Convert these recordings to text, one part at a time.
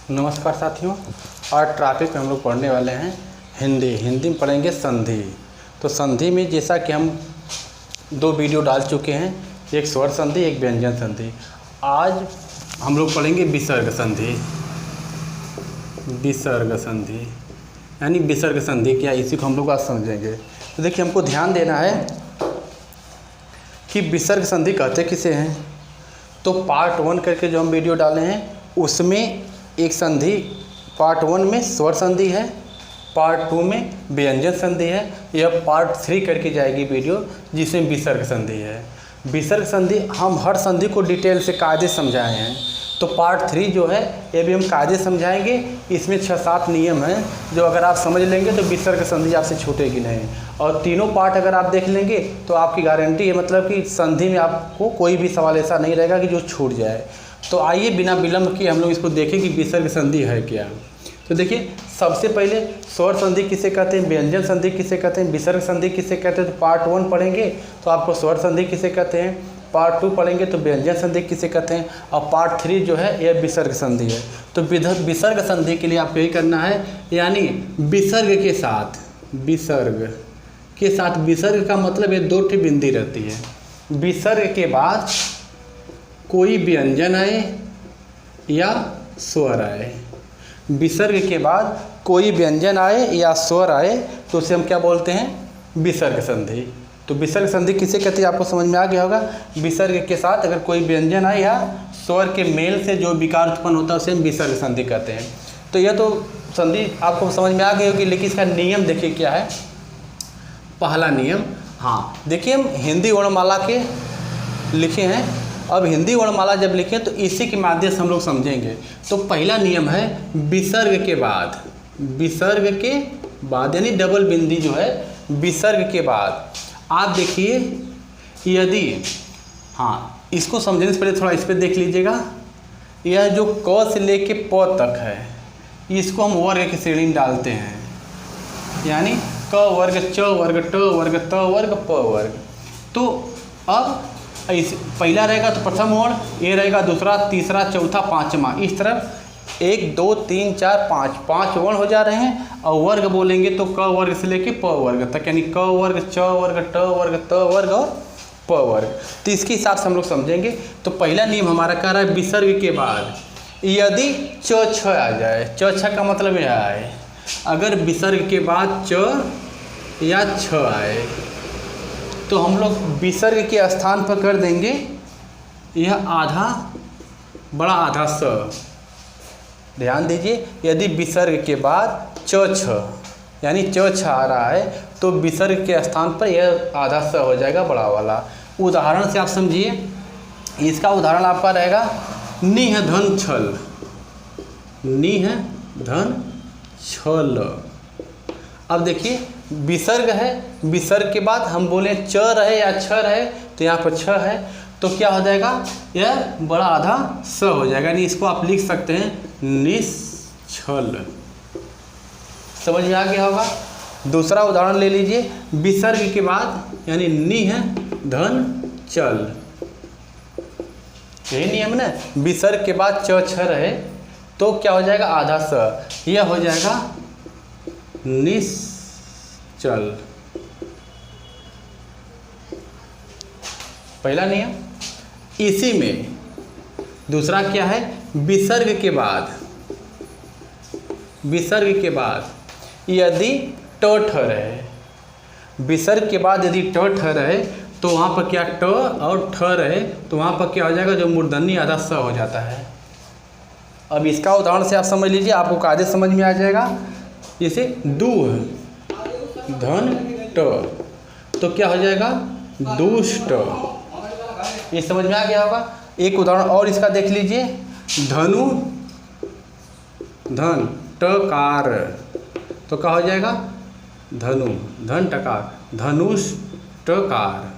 नमस्कार साथियों। आज टॉपिक में हम लोग पढ़ने वाले हैं हिंदी में पढ़ेंगे संधि। तो संधि में जैसा कि हम 2 वीडियो डाल चुके हैं, एक स्वर संधि, एक व्यंजन संधि। आज हम लोग पढ़ेंगे विसर्ग संधि। विसर्ग संधि यानी विसर्ग संधि क्या, इसी को हम लोग आज समझेंगे। तो देखिए, हमको ध्यान देना है कि विसर्ग संधि कहते किसे हैं। तो पार्ट 1 करके जो हम वीडियो डाले हैं उसमें एक संधि, पार्ट 1 में स्वर संधि है, पार्ट 2 में व्यंजन संधि है, यह पार्ट 3 करके जाएगी वीडियो जिसमें विसर्ग संधि है। विसर्ग संधि हम हर संधि को डिटेल से कायदे समझाए हैं। तो पार्ट 3 जो है ये भी हम कायदे समझाएंगे। इसमें 6-7 नियम हैं जो अगर आप समझ लेंगे तो विसर्ग संधि आपसे छूटेगी नहीं। और तीनों पार्ट अगर आप देख लेंगे तो आपकी गारंटी है, मतलब कि संधि में आपको कोई भी सवाल ऐसा नहीं रहेगा कि जो छूट जाए। तो आइए बिना विलंब के हम लोग इसको देखें कि विसर्ग संधि है क्या। तो देखिए, सबसे पहले स्वर संधि किसे कहते हैं, व्यंजन संधि किसे कहते हैं, विसर्ग संधि किसे कहते हैं। तो पार्ट 1 पढ़ेंगे तो आपको स्वर संधि किसे कहते हैं, पार्ट 2 पढ़ेंगे तो व्यंजन संधि किसे कहते हैं, और पार्ट 3 जो है यह विसर्ग संधि है। तो विसर्ग संधि के लिए आपको यही करना है, यानी विसर्ग के साथ, विसर्ग का मतलब ये 2 बिंदी रहती है। विसर्ग के बाद कोई व्यंजन आए या स्वर आए, विसर्ग के बाद कोई व्यंजन आए या स्वर आए तो उसे हम क्या बोलते हैं, विसर्ग संधि। तो विसर्ग संधि किसे कहते हैं आपको समझ में आ गया होगा। विसर्ग के साथ अगर कोई व्यंजन आए या स्वर के मेल से जो विकार उत्पन्न होता है उसे हम विसर्ग संधि कहते हैं। तो यह तो संधि आपको समझ में आ गई होगी, लेकिन इसका नियम देखिए क्या है। पहला नियम, हाँ देखिए, हम हिंदी वर्णमाला के लिखे हैं। अब हिंदी वर्णमाला जब लिखें तो इसी के माध्यम से हम लोग समझेंगे। तो पहला नियम है विसर्ग के बाद, विसर्ग के बाद यानी डबल बिंदी जो है विसर्ग के बाद। आप देखिए, यदि, हाँ इसको समझने से पहले थोड़ा इस पर देख लीजिएगा। यह जो क से लेके प तक है, इसको हम वर्ग की श्रेणी में डालते हैं, यानी क वर्ग, च वर्ग, ट वर्ग, त वर्ग, प वर्ग। तो अब इस पहला रहेगा तो प्रथम वर्ण, ये रहेगा दूसरा, तीसरा, चौथा, पांचवा, इस तरफ 1 2 3 4 5 वर्ण हो जा रहे हैं। और वर्ग बोलेंगे तो क वर्ग से लेके प वर्ग तक, यानी क वर्ग, च वर्ग, ट वर्ग, त वर्ग और प वर्ग। तो इसके हिसाब से हम लोग समझेंगे। तो पहला नियम हमारा कह रहा है विसर्ग के बाद यदि च छ आ जाए, च छ का मतलब यह है, अगर विसर्ग के बाद च या छ आए तो हम लोग विसर्ग के स्थान पर कर देंगे यह आधा, बड़ा आधा स। ध्यान दीजिए, यदि विसर्ग के बाद च छ यानी च छ आ रहा है तो विसर्ग के स्थान पर यह आधा स हो जाएगा, बड़ा वाला। उदाहरण से आप समझिए, इसका उदाहरण आपका रहेगा निह धन छल, निह धन छल। अब देखिए, विसर्ग है, विसर्ग के बाद हम बोले च रहे या छ रहे तो यहाँ पर छ है, तो क्या हो जाएगा, यह बड़ा आधा स हो जाएगा। यानी इसको आप लिख सकते हैं निश्छल। समझ में आ गया होगा। दूसरा उदाहरण ले लीजिए, विसर्ग के बाद यानी निह धन चल, यही नियम ना, विसर्ग के बाद च छ रहे तो क्या हो जाएगा, आधा स, यह हो जाएगा निश्चल। पहला नियम। इसी में दूसरा क्या है, विसर्ग के बाद, विसर्ग के बाद यदि ट ठ रहे, विसर्ग के बाद यदि ट ठ रहे तो वहाँ पर क्या, ट और ठ रहे तो वहाँ पर क्या हो जाएगा, जो मूर्धन्य आधा स हो जाता है। अब इसका उदाहरण से आप समझ लीजिए, आपको कायदे समझ में आ जाएगा। जैसे दूह धन ट तो क्या हो जाएगा, दुष्ट। ये समझ में आ गया होगा। एक उदाहरण और इसका देख लीजिए, धनु धन टकार तो क्या हो जाएगा, धनु धन टकार, धनुष टकार।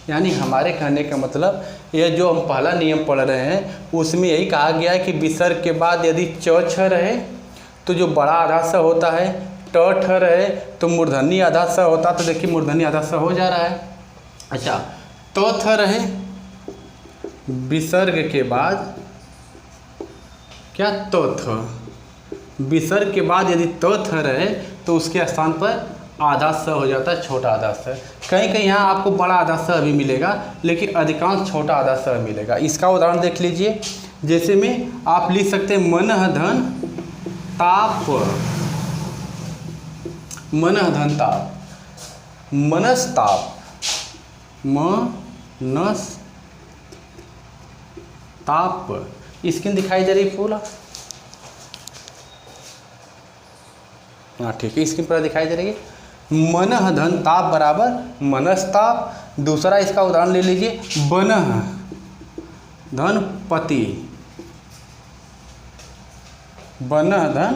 यानी हमारे कहने का मतलब, यह जो हम पहला नियम पढ़ रहे हैं उसमें यही कहा गया है कि विसर्ग के बाद यदि च छ रहे तो जो बड़ा आधा स होता है, ट ठ रहे तो मूर्धन्य आधा स होता, तो देखिए मूर्धन्य आधा स हो जा रहा है। अच्छा, तो थ रहे विसर्ग के बाद क्या तो थ। विसर्ग के बाद यदि तो थ रहे तो उसके स्थान पर आधा स हो जाता है, छोटा आधा स। कहीं कहीं यहाँ आपको बड़ा आधा स भी मिलेगा, लेकिन अधिकांश छोटा आधा स मिलेगा। इसका उदाहरण देख लीजिए, जैसे में आप लिख सकते हैं मनः धन ताप, मनः धन ताप, मनस्ताप, मनस्ताप। स्क्रीन दिखाई दे रही फूल? हाँ ठीक है, स्क्रीन पर दिखाई दे रही है। मनः धन ताप बराबर मनस्ताप। दूसरा इसका उदाहरण ले लीजिए, बनः धन पति, बनः धन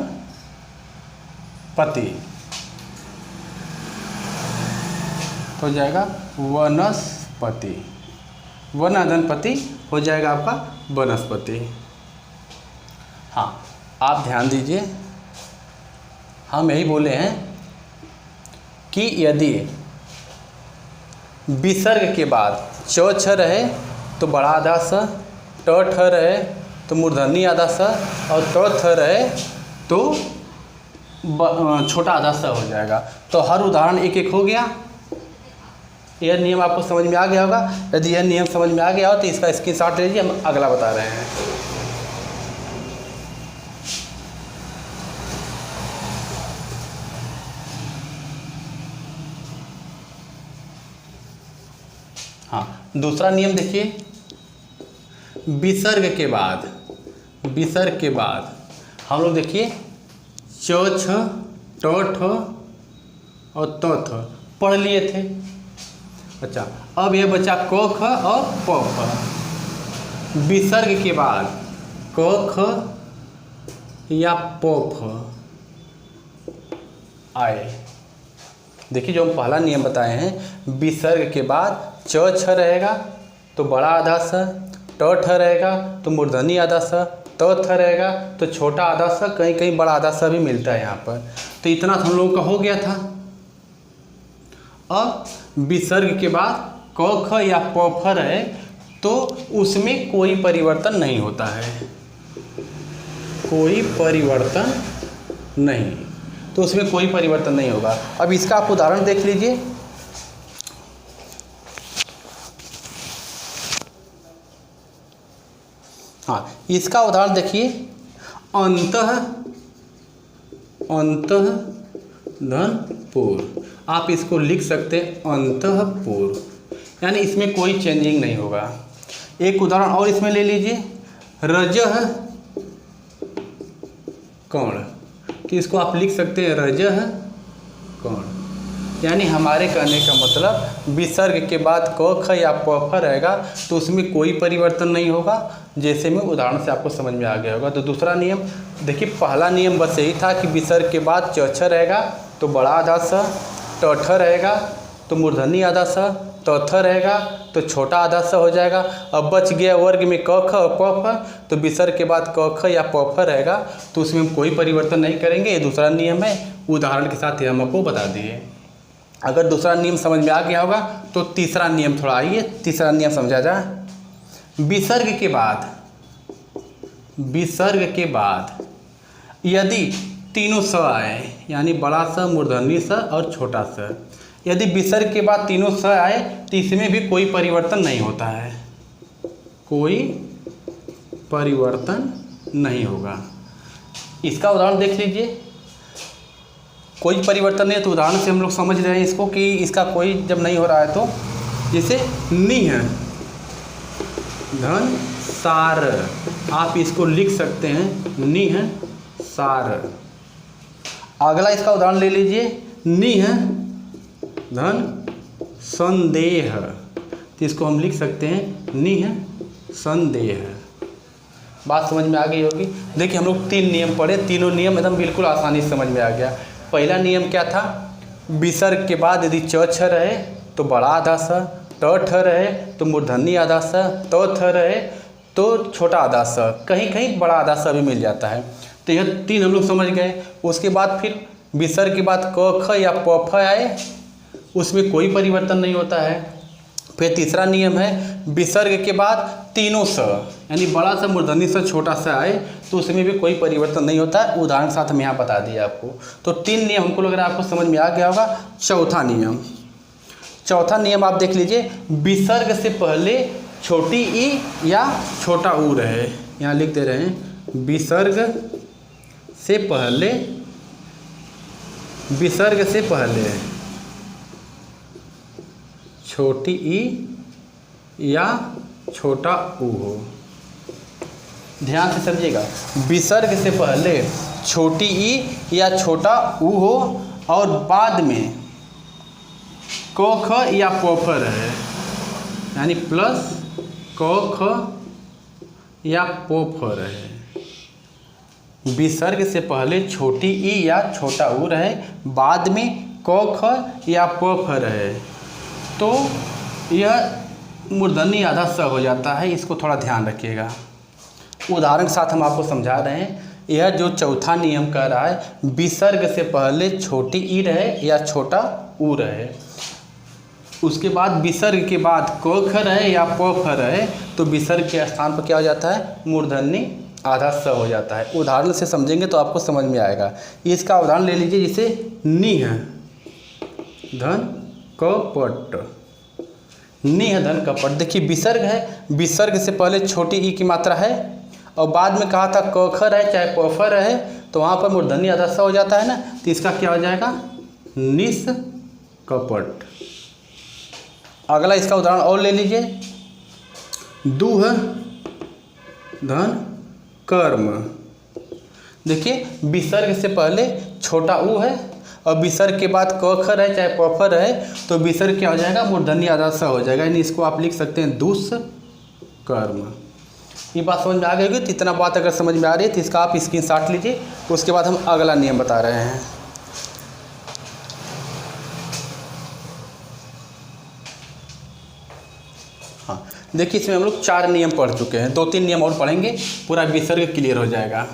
पति हो जाएगा वनस्पति, वनः धन पति हो जाएगा आपका वनस्पति। हाँ आप ध्यान दीजिए, हम यही बोले हैं कि यदि विसर्ग के बाद च छ रहे तो बड़ा आधा स, ट ठ रहे तो मूर्धन्य आधा स, और त थ रहे तो छोटा आधा स हो जाएगा। तो हर उदाहरण एक एक हो गया। यह नियम आपको समझ में आ गया होगा। यदि यह नियम समझ में आ गया हो तो इसका स्क्रीनशॉट ले लीजिए, हम अगला बता रहे हैं। हाँ दूसरा नियम देखिए, विसर्ग के बाद, विसर्ग के बाद हम लोग देखिए च छ ट ठ और त थ पढ़ लिए थे। अच्छा अब यह बचा क ख और प फ। विसर्ग के बाद क ख या प फ आए। देखिए जो हम पहला नियम बताए हैं, विसर्ग के बाद च छ रहेगा तो बड़ा आधा स, ट ठ रहेगा तो मूर्धन्य आधा स, त थ रहेगा तो छोटा आधा स, कहीं कहीं बड़ा आधा स भी मिलता है यहाँ पर। तो इतना हम लोगों का हो गया था। अब विसर्ग के बाद क ख या प फ रहे तो उसमें कोई परिवर्तन नहीं होता है, कोई परिवर्तन नहीं, तो उसमें कोई परिवर्तन नहीं होगा। अब इसका आप उदाहरण देख लीजिए। हाँ इसका उदाहरण देखिए, अंतः, अंतः धन पूर्व। आप इसको लिख सकते हैं अंतः पूर्व, यानी इसमें कोई चेंजिंग नहीं होगा। एक उदाहरण और इसमें ले लीजिए, रजः कर्ण, कि इसको आप लिख सकते हैं रजः कर्ण। यानी हमारे कहने का मतलब विसर्ग के बाद क ख या प फ रहेगा तो उसमें कोई परिवर्तन नहीं होगा, जैसे में उदाहरण से आपको समझ में आ गया होगा। तो दूसरा नियम देखिए, पहला नियम बस यही था कि विसर्ग के बाद च छ रहेगा तो बड़ा आधा स, ट ठ रहेगा तो मूर्धन्य आधा स, त थ रहेगा तो छोटा आधा स हो जाएगा। अब बच गया वर्ग में क ख और प फ, तो विसर्ग के बाद क ख या प फ रहेगा तो उसमें हम कोई परिवर्तन नहीं करेंगे। ये दूसरा नियम है, उदाहरण के साथ ही हम आपको बता दिए। अगर दूसरा नियम समझ में आ गया होगा तो तीसरा नियम थोड़ा आइए, तीसरा नियम समझा जाए। विसर्ग के बाद, विसर्ग के बाद यदि तीनों स आए, यानी बड़ा स, मूर्धन्य स और छोटा स, यदि विसर्ग के बाद तीनों स आए तो इसमें भी कोई परिवर्तन नहीं होता है, कोई परिवर्तन नहीं होगा। इसका उदाहरण देख लीजिए। कोई परिवर्तन नहीं है तो उदाहरण से हम लोग समझ रहे हैं इसको कि इसका कोई जब नहीं हो रहा है तो, जैसे निह धन सार, आप इसको लिख सकते हैं निह सार। अगला इसका उदाहरण ले लीजिए, निह धन संदेह, तो इसको हम लिख सकते हैं निह संदेह। बात समझ में आ गई होगी। देखिए हम लोग 3 नियम पढ़े, तीनों नियम एकदम बिल्कुल आसानी से समझ में आ गया। पहला नियम क्या था, विसर्ग के बाद यदि च छ रहे तो बड़ा आधा स, ट ठ रहे तो मूर्धन्य आधा स, त थ रहे तो छोटा आधा स, कहीं कहीं बड़ा आधा स भी मिल जाता है। तो यह 3 हम लोग समझ गए। उसके बाद फिर विसर्ग के बाद क ख या प फ आए, उसमें कोई परिवर्तन नहीं होता है। फिर तीसरा नियम है, विसर्ग के बाद तीनों स, यानी बड़ा सा मूर्धन्य स छोटा सा आए तो उसमें भी कोई परिवर्तन नहीं होता है। उदाहरण के साथ हम यहाँ बता दिए आपको। तो 3 नियम हमको लग रहा है आपको समझ में आ गया होगा। चौथा नियम आप देख लीजिए, विसर्ग से पहले छोटी ई या छोटा ऊ रहे। यहाँ लिख दे रहे हैं, विसर्ग से पहले छोटी ई या छोटा ऊ हो। ध्यान से समझिएगा, विसर्ग से पहले छोटी ई या छोटा ऊ हो और बाद में क ख या प फ रहे, यानी प्लस क ख या प फ रहे। विसर्ग से पहले छोटी ई या छोटा ऊ रहे, बाद में क ख या प फ रहे, तो यह मूर्धन्य आधा स हो जाता है। इसको थोड़ा ध्यान रखिएगा। उदाहरण के साथ हम आपको समझा रहे हैं। यह जो चौथा नियम कह रहा है, विसर्ग से पहले छोटी ई रहे या छोटा ऊ रहे, उसके बाद विसर्ग के बाद क ख रहे या प फ रहे, तो विसर्ग के स्थान पर क्या हो जाता है, मूर्धन्य आधा स हो जाता है। उदाहरण से समझेंगे तो आपको समझ में आएगा। इसका उदाहरण ले लीजिए, जैसे निह धन कपट। निह धन कपट, देखिए विसर्ग है, विसर्ग से पहले छोटी ई की मात्रा है और बाद में कहा था क ख रहे चाहे प फ रहे, तो वहाँ पर मूर्धन्य आधा स हो जाता है ना। तो इसका क्या हो जाएगा, निस कपट। अगला इसका उदाहरण और ले लीजिए, दूह धन कर्म। देखिए विसर्ग से पहले छोटा ऊ है और विसर्ग के बाद क ख रहे चाहे प फ रहे, तो विसर्ग क्या हो जाएगा, मूर्धन्य आधा स हो जाएगा। यानी इसको आप लिख सकते हैं दुष् कर्म। ये बात समझ में आ गई होगी। तो इतना बात अगर समझ में आ रही है तो इसका आप स्क्रीनशॉट लीजिए। उसके बाद हम अगला नियम बता रहे हैं। हाँ देखिए, इसमें हम लोग 4 नियम पढ़ चुके हैं, 2-3 नियम और पढ़ेंगे, पूरा विसर्ग क्लियर हो जाएगा।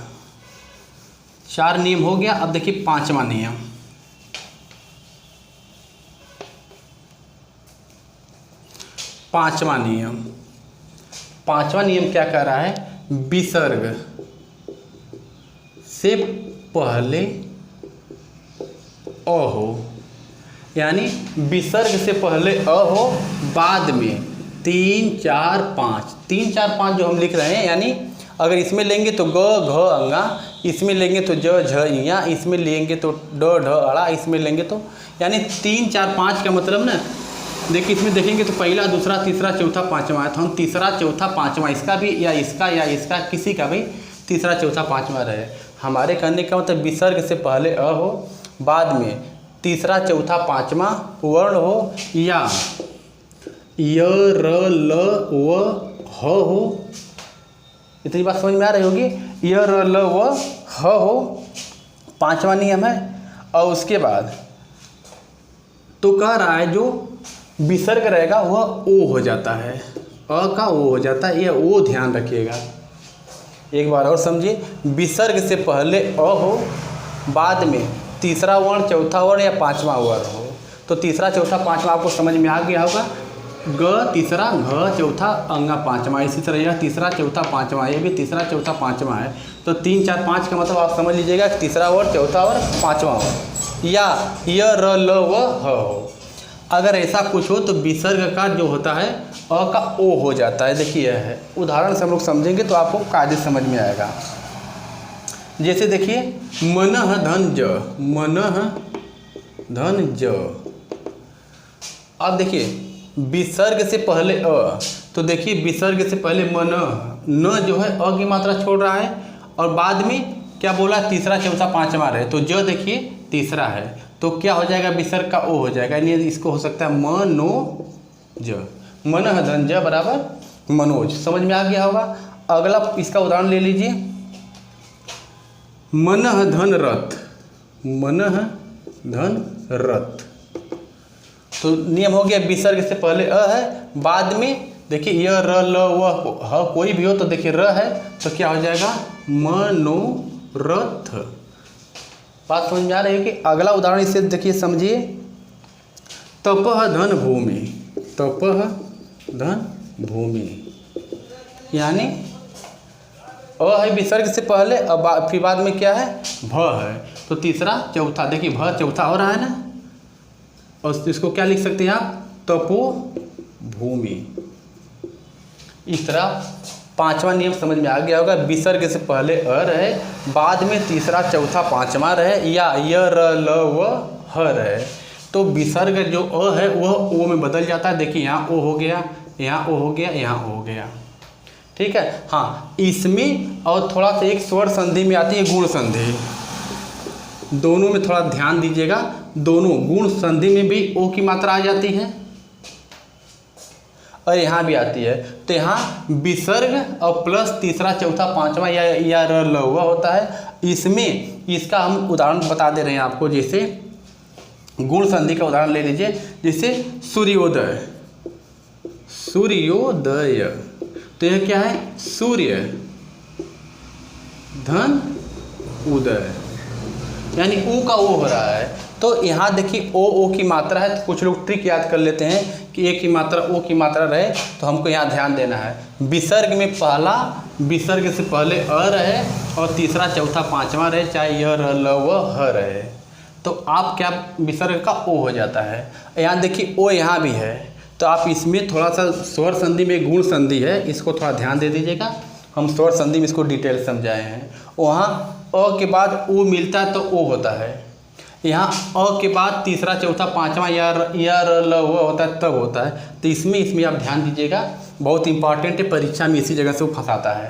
4 नियम हो गया। अब देखिए 5वां नियम। पांचवा नियम क्या कह रहा है, विसर्ग से पहले अ हो, यानी विसर्ग से पहले अ हो, बाद में 3, 4, 5 3, 4, 5 जो हम लिख रहे हैं, यानी अगर इसमें लेंगे तो ग घ अंगा, इसमें लेंगे तो ज झ इया, इसमें लेंगे तो ड ढ अड़ा, इसमें लेंगे तो, यानी 3, 4, 5 का मतलब ना, देखिए इसमें देखेंगे तो पहला, दूसरा, तीसरा, चौथा, पांचवा है। तो हम तीसरा, चौथा, पांचवा, इसका भी या इसका किसी का भी तीसरा, चौथा, पांचवा रहे। हमारे कहने का मतलब विसर्ग से पहले अ हो, बाद में तीसरा, चौथा, पांचवा वर्ण हो, या य र ल व ह हो। इतनी बात समझ में आ रही होगी। य र ल व ह हो, 5वां नियम है। और उसके बाद तो कह रहा है जो विसर्ग रहेगा वह ओ हो जाता है, अ का ओ हो जाता है। यह ओ ध्यान रखिएगा। एक बार और समझिए, विसर्ग से पहले अ हो, बाद में तीसरा वर्ण, चौथा वर्ण या 5वां वर्ण हो। तो तीसरा, चौथा, पांचवा आपको समझ में आ गया होगा। ग तीसरा, घ चौथा, अंगा पांचवा। इसी तरह यह तीसरा, चौथा, पांचवा, ये भी तीसरा, चौथा, पांचवा है। तो 3, 4, 5 का मतलब आप समझ लीजिएगा, तीसरा वर्ण, चौथा वर्ण, पांचवा वर्ण, या य र ल व ह हो। अगर ऐसा कुछ हो तो विसर्ग का जो होता है अ का ओ हो जाता है। देखिए यह है, उदाहरण से हम लोग समझेंगे तो आपको कायदे समझ में आएगा। जैसे देखिए, मनः धन ज, मनः धन ज। अब देखिए विसर्ग से पहले अ, तो देखिए विसर्ग से पहले मनः, न जो है अ की मात्रा छोड़ रहा है, और बाद में क्या बोला, तीसरा, चौथा, पांचवा रहे, तो ज देखिए तीसरा है, तो क्या हो जाएगा, विसर्ग का ओ हो जाएगा। यानी इसको हो सकता है मनोज, मनः धन ज बराबर मनोज। समझ में आ गया होगा। अगला इसका उदाहरण ले लीजिए, मनः धन रथ, मनः धन रथ। तो नियम हो गया, विसर्ग से पहले अ है, बाद में देखिए य र ल व ह कोई भी हो, तो देखिए र है, तो क्या हो जाएगा, मनोरथ। बात समझ में आ रही है कि। अगला उदाहरण इसे देखिए, समझिए, तपः धन भूमि, तपः धन भूमि। यानी अ है विसर्ग से पहले, अब फिर बाद में क्या है, भ है, तो तीसरा चौथा, देखिए भ चौथा हो रहा है ना, और इसको क्या लिख सकते हैं आप, तपो भूमि। इस तरह पांचवा नियम समझ में आ गया होगा, विसर्ग से पहले अ रहे, बाद में तीसरा चौथा पांचवा रहे, या य र ल व ह रहे, तो विसर्ग जो अ है वह ओ में बदल जाता है। देखिए यहाँ ओ हो गया, यहाँ ओ हो गया, यहाँ ओ हो गया, ठीक है। हाँ, इसमें और थोड़ा सा एक स्वर संधि में आती है गुण संधि, दोनों में थोड़ा ध्यान दीजिएगा, दोनों गुण संधि में भी ओ की मात्रा आ जाती है और यहाँ भी आती है। तो यहाँ विसर्ग और प्लस तीसरा चौथा पांचवा या र ल व होता है। इसमें इसका हम उदाहरण बता दे रहे हैं आपको, जैसे गुण संधि का उदाहरण ले लीजिए, जैसे सूर्योदय, सूर्योदय, तो यह क्या है, सूर्य धन उदय, यानी ऊ का ओ हो रहा है। तो यहाँ देखिए ओ की मात्रा है, तो कुछ लोग ट्रिक याद कर लेते हैं कि ए की मात्रा ओ की मात्रा रहे, तो हमको यहाँ ध्यान देना है। विसर्ग में पहला विसर्ग से पहले अ रहे और तीसरा चौथा पांचवा रहे, चाहे य र ल व ह रहे, तो आप क्या विसर्ग का ओ हो जाता है। यहाँ देखिए ओ यहाँ भी है, तो आप इसमें थोड़ा सा स्वर संधि में गुण संधि है, इसको थोड़ा ध्यान दे दीजिएगा। हम स्वर संधि में इसको डिटेल समझाए हैं। वहाँ अ के बाद ऊ मिलता है तो ओ होता है, यहाँ अ के बाद तीसरा चौथा पांचवा या र ल व होता है तब होता है। तो इसमें आप ध्यान दीजिएगा, बहुत इंपॉर्टेंट है, परीक्षा में इसी जगह से वो फंसाता है,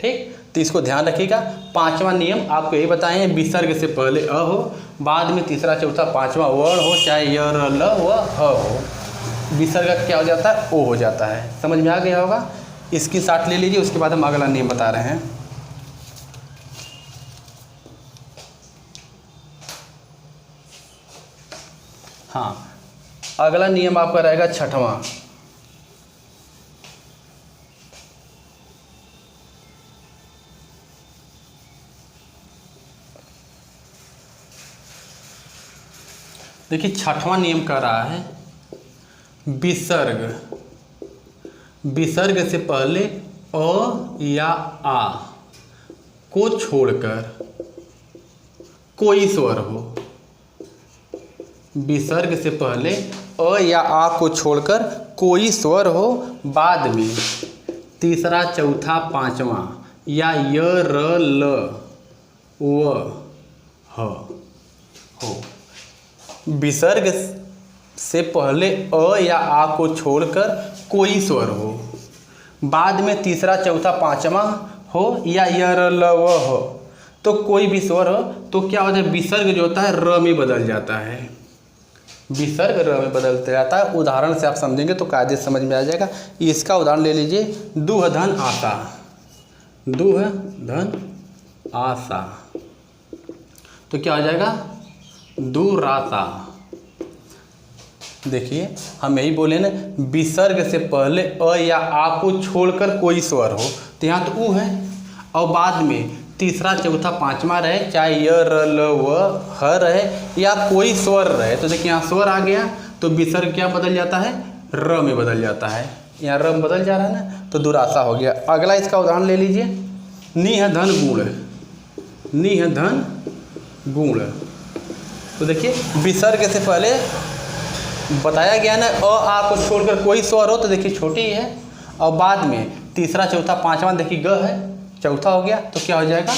ठीक। तो इसको ध्यान रखिएगा। पांचवा नियम आपको ये बताए हैं, विसर्ग से पहले अ हो, बाद में तीसरा चौथा पांचवा वर्ण हो, चाहे य र ल व ह हो, विसर्ग क्या हो जाता है, ओ हो जाता है। समझ में आ गया होगा। इसकी साथ ले लीजिए, उसके बाद हम अगला नियम बता रहे हैं। हाँ, अगला नियम आपका रहेगा छठवां। देखिए छठवां नियम कह रहा है, विसर्ग, विसर्ग से पहले अ या आ को छोड़कर कोई स्वर हो, विसर्ग से पहले अ या आ को छोड़कर कोई स्वर हो, बाद में तीसरा चौथा पांचवा या य र ल व ह हो। विसर्ग से पहले अ या आ को छोड़कर कोई स्वर हो, बाद में तीसरा चौथा पांचवा हो या य र ल व हो, तो कोई भी स्वर हो, तो क्या होता है, विसर्ग जो होता है र में बदल जाता है, विसर्ग र में बदल जाता है। उदाहरण से आप समझेंगे तो कायदे समझ में आ जाएगा। इसका उदाहरण ले लीजिए, दुह धन आशा, दुह धन आशा, तो क्या हो जाएगा, दुराशा। देखिए हम यही बोले ना, विसर्ग से पहले अ या आ को छोड़कर कोई स्वर हो, तो यहाँ तो ऊ है, और बाद में तीसरा चौथा पांचवा रहे, चाहे य र ल व ह रहे या कोई स्वर रहे, तो देखिए यहाँ स्वर आ गया, तो विसर्ग क्या बदल जाता है, र में बदल जाता है। यहाँ र में बदल जा रहा है ना, तो दुराशा हो गया। अगला इसका उदाहरण ले लीजिए, निह धन गुण, निह धन गुण, तो देखिए विसर्ग से पहले बताया गया ना, अ आ को छोड़कर कोई स्वर हो, तो देखिए छोटी ही है, और बाद में तीसरा चौथा पांचवा देखिए ग है, चौथा हो गया, तो क्या हो जाएगा,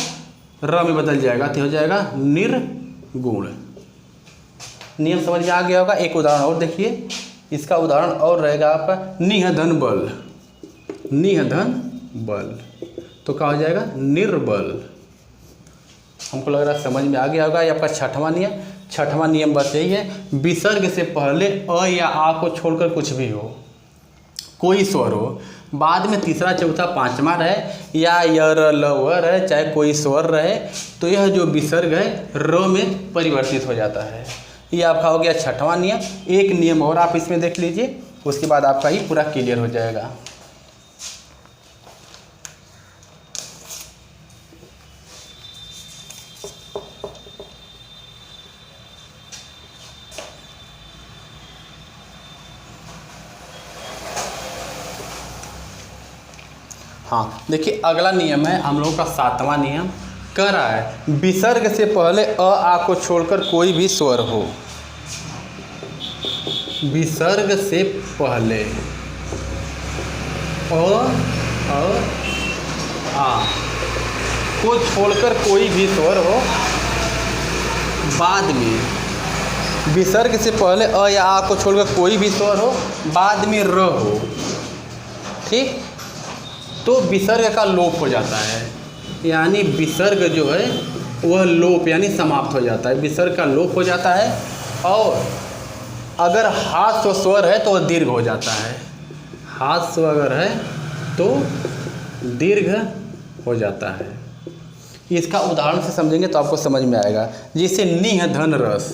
र में बदल जाएगा, तो हो जाएगा निर्गुण। नियम समझ में आ गया होगा। एक उदाहरण और देखिए, इसका उदाहरण और रहेगा आपका, निह धन बल, निह धन बल, तो क्या हो जाएगा, निर्बल। हमको लग रहा है समझ में आ गया होगा। ये आपका छठवां नियम। छठवां नियम बस यही है, विसर्ग से पहले अ या आ को छोड़कर कुछ भी हो, कोई स्वर हो, बाद में तीसरा चौथा पांचवा रहे या य र ल व रहे, चाहे कोई स्वर रहे, तो यह जो विसर्ग है र में परिवर्तित हो जाता है। ये आपका हो गया छठवां नियम। एक नियम और आप इसमें देख लीजिए, उसके बाद आपका ही पूरा क्लियर हो जाएगा। हाँ देखिए, अगला नियम है हम लोगों का 7वां नियम। कह रहा है विसर्ग से पहले अ आ को छोड़कर कोई भी स्वर हो। विसर्ग से पहले अ आ को छोड़कर कोई भी स्वर हो, बाद में विसर्ग से पहले अ या आ को छोड़कर कोई भी स्वर हो, बाद में र हो, ठीक, तो विसर्ग का लोप हो जाता है। यानी विसर्ग जो है वह लोप यानी समाप्त हो जाता है, विसर्ग का लोप हो जाता है। और अगर हास्य स्वर है तो वह दीर्घ हो जाता है। हास्य अगर है तो दीर्घ हो जाता है। इसका उदाहरण से समझेंगे तो आपको समझ में आएगा। जैसे निह धन रस,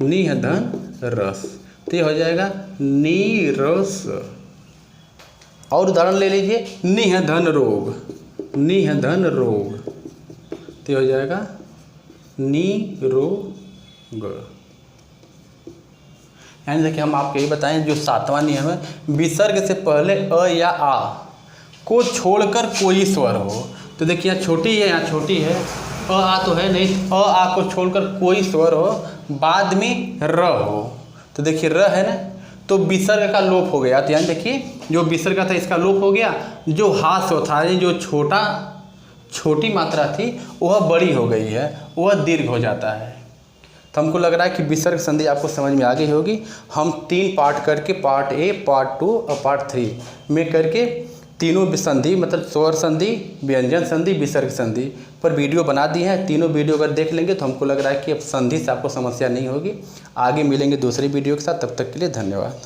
निह धन रस, तो ये हो जाएगा नीरस। और उदाहरण ले लीजिए, निह धन रोग, निह धन रोग, तो हो जाएगा निरोग। यानी देखिए, हम आपको ये बताएं जो 7वां नियम है, विसर्ग से पहले अ या आ को छोड़कर कोई स्वर हो। तो देखिए यहाँ छोटी है, यहाँ छोटी है, अ आ तो है नहीं, अ आ को छोड़कर कोई स्वर हो, बाद में र हो, तो देखिए र है ना, तो विसर्ग का लोप हो गया। तो यानी देखिए जो विसर्ग था इसका लोप हो गया, जो हास्य था यानी जो छोटी मात्रा थी वह बड़ी हो गई है, वह दीर्घ हो जाता है। तो हमको लग रहा है कि विसर्ग संधि आपको समझ में आ गई होगी। हम 3 पार्ट करके, पार्ट ए, पार्ट 2 और पार्ट 3 में करके तीनों संधि मतलब स्वर संधि, व्यंजन संधि, विसर्ग संधि पर वीडियो बना दी है। तीनों वीडियो अगर देख लेंगे तो हमको लग रहा है कि अब संधि से आपको समस्या नहीं होगी। आगे मिलेंगे दूसरी वीडियो के साथ, तब तक के लिए धन्यवाद।